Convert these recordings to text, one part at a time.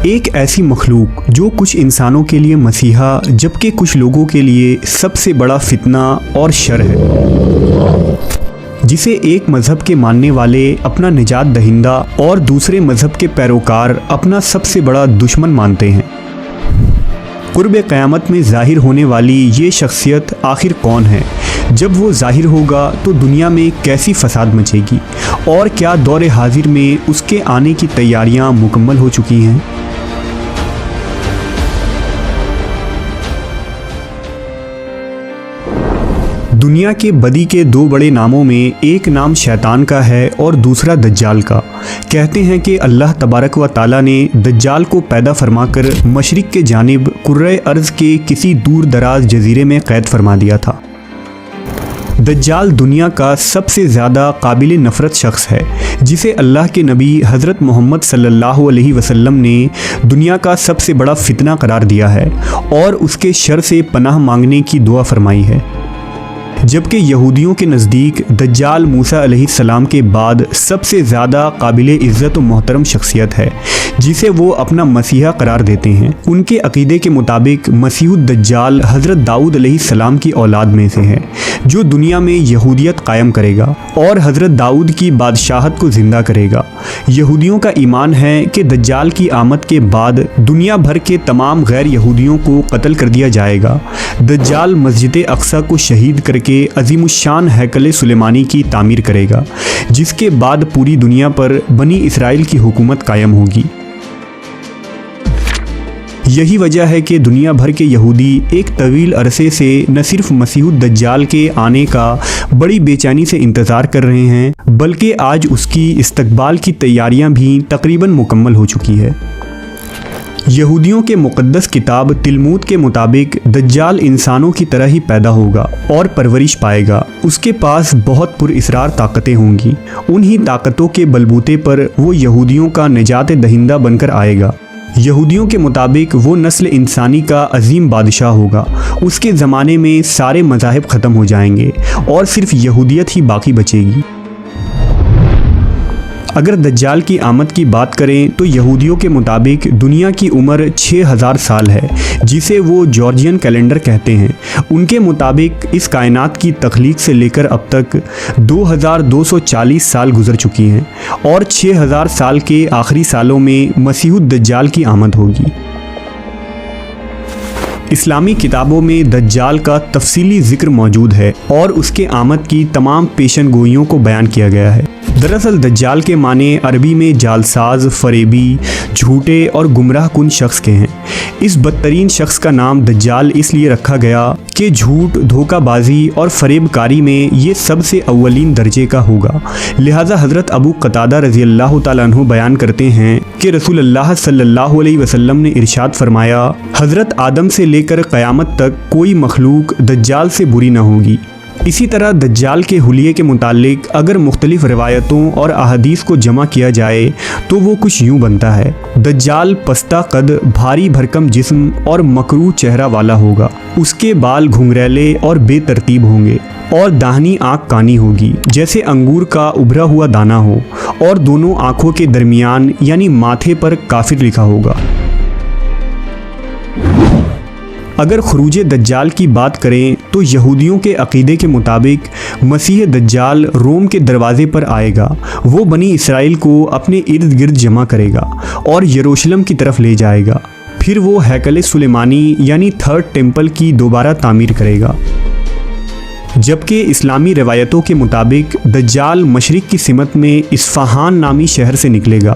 ایک ایسی مخلوق جو کچھ انسانوں کے لیے مسیحا جبکہ کچھ لوگوں کے لیے سب سے بڑا فتنہ اور شر ہے، جسے ایک مذہب کے ماننے والے اپنا نجات دہندہ اور دوسرے مذہب کے پیروکار اپنا سب سے بڑا دشمن مانتے ہیں۔ قرب قیامت میں ظاہر ہونے والی یہ شخصیت آخر کون ہے؟ جب وہ ظاہر ہوگا تو دنیا میں کیسی فساد مچے گی، اور کیا دور حاضر میں اس کے آنے کی تیاریاں مکمل ہو چکی ہیں؟ دنیا کے بدی کے دو بڑے ناموں میں ایک نام شیطان کا ہے اور دوسرا دجال کا۔ کہتے ہیں کہ اللہ تبارک و تعالیٰ نے دجال کو پیدا فرما کر مشرق کے جانب کرۂ ارض کے کسی دور دراز جزیرے میں قید فرما دیا تھا۔ دجال دنیا کا سب سے زیادہ قابل نفرت شخص ہے، جسے اللہ کے نبی حضرت محمد صلی اللہ علیہ وسلم نے دنیا کا سب سے بڑا فتنہ قرار دیا ہے اور اس کے شر سے پناہ مانگنے کی دعا فرمائی ہے۔ جبکہ یہودیوں کے نزدیک دجال موسیٰ علیہ السلام کے بعد سب سے زیادہ قابل عزت و محترم شخصیت ہے، جسے وہ اپنا مسیحا قرار دیتے ہیں۔ ان کے عقیدے کے مطابق مسیح الدجال حضرت داؤد علیہ السلام کی اولاد میں سے ہے، جو دنیا میں یہودیت قائم کرے گا اور حضرت داؤد کی بادشاہت کو زندہ کرے گا۔ یہودیوں کا ایمان ہے کہ دجال کی آمد کے بعد دنیا بھر کے تمام غیر یہودیوں کو قتل کر دیا جائے گا۔ دجال مسجد اقصیٰ کو شہید کر کے عظیم الشان ہیکل سلیمانی کی تعمیر کرے گا، جس کے بعد پوری دنیا پر بنی اسرائیل کی حکومت قائم ہوگی۔ یہی وجہ ہے کہ دنیا بھر کے یہودی ایک طویل عرصے سے نہ صرف مسیح الدجال کے آنے کا بڑی بے چینی سے انتظار کر رہے ہیں، بلکہ آج اس کی استقبال کی تیاریاں بھی تقریباً مکمل ہو چکی ہے۔ یہودیوں کے مقدس کتاب تلمود کے مطابق دجال انسانوں کی طرح ہی پیدا ہوگا اور پرورش پائے گا۔ اس کے پاس بہت پر اسرار طاقتیں ہوں گی۔ انہی طاقتوں کے بلبوتے پر وہ یہودیوں کا نجات دہندہ بن کر آئے گا۔ یہودیوں کے مطابق وہ نسل انسانی کا عظیم بادشاہ ہوگا۔ اس کے زمانے میں سارے مذاہب ختم ہو جائیں گے اور صرف یہودیت ہی باقی بچے گی۔ اگر دجال کی آمد کی بات کریں تو یہودیوں کے مطابق دنیا کی عمر 6000 سال ہے، جسے وہ جارجین کیلنڈر کہتے ہیں۔ ان کے مطابق اس کائنات کی تخلیق سے لے کر اب تک 2240 سال گزر چکی ہیں اور 6000 سال کے آخری سالوں میں مسیح الدجال کی آمد ہوگی۔ اسلامی کتابوں میں دجال کا تفصیلی ذکر موجود ہے اور اس کے آمد کی تمام پیشن گوئیوں کو بیان کیا گیا ہے۔ دراصل دجال کے معنی عربی میں جالساز، فریبی، جھوٹے اور گمراہ کن شخص کے ہیں۔ اس بدترین شخص کا نام دجال اس لیے رکھا گیا کہ جھوٹ، دھوکہ بازی اور فریب کاری میں یہ سب سے اولین درجے کا ہوگا۔ لہٰذا حضرت ابو قتادہ رضی اللہ تعالیٰ عنہ بیان کرتے ہیں کہ رسول اللہ صلی اللہ علیہ وسلم نے ارشاد فرمایا، حضرت آدم سے لے کر قیامت تک کوئی مخلوق دجال سے بری نہ ہوگی۔ اسی طرح دجال کے حلیے کے متعلق اگر مختلف روایتوں اور احادیث کو جمع کیا جائے تو وہ کچھ یوں بنتا ہے: دجال پستہ قد، بھاری بھرکم جسم اور مکروہ چہرہ والا ہوگا۔ اس کے بال گھنگریلے اور بے ترتیب ہوں گے اور داہنی آنکھ کانی ہوگی جیسے انگور کا ابھرا ہوا دانہ ہو، اور دونوں آنکھوں کے درمیان یعنی ماتھے پر کافر لکھا ہوگا۔ اگر خروج دجال کی بات کریں تو یہودیوں کے عقیدے کے مطابق مسیح دجال روم کے دروازے پر آئے گا۔ وہ بنی اسرائیل کو اپنے ارد گرد جمع کرے گا اور یروشلم کی طرف لے جائے گا۔ پھر وہ ہیکل سلیمانی یعنی تھرڈ ٹیمپل کی دوبارہ تعمیر کرے گا۔ جبکہ اسلامی روایتوں کے مطابق دجال مشرق کی سمت میں اصفہان نامی شہر سے نکلے گا۔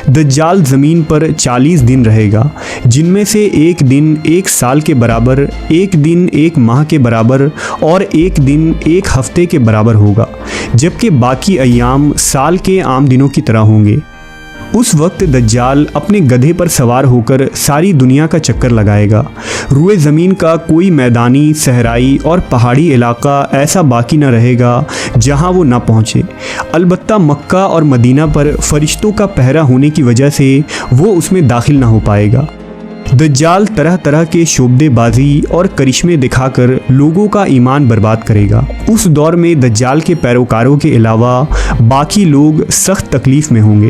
دجال زمین پر 40 دن رہے گا، جن میں سے ایک دن 1 سال کے برابر، ایک دن 1 ماہ کے برابر اور ایک دن 1 ہفتے کے برابر ہوگا، جبکہ باقی ایام سال کے عام دنوں کی طرح ہوں گے۔ اس وقت دجال اپنے گدھے پر سوار ہو کر ساری دنیا کا چکر لگائے گا۔ روئے زمین کا کوئی میدانی، صحرائی اور پہاڑی علاقہ ایسا باقی نہ رہے گا جہاں وہ نہ پہنچے۔ البتہ مکہ اور مدینہ پر فرشتوں کا پہرا ہونے کی وجہ سے وہ اس میں داخل نہ ہو پائے گا۔ دجال طرح طرح کے شعبدے بازی اور کرشمے دکھا کر لوگوں کا ایمان برباد کرے گا۔ اس دور میں دجال کے پیروکاروں کے علاوہ باقی لوگ سخت تکلیف میں ہوں گے۔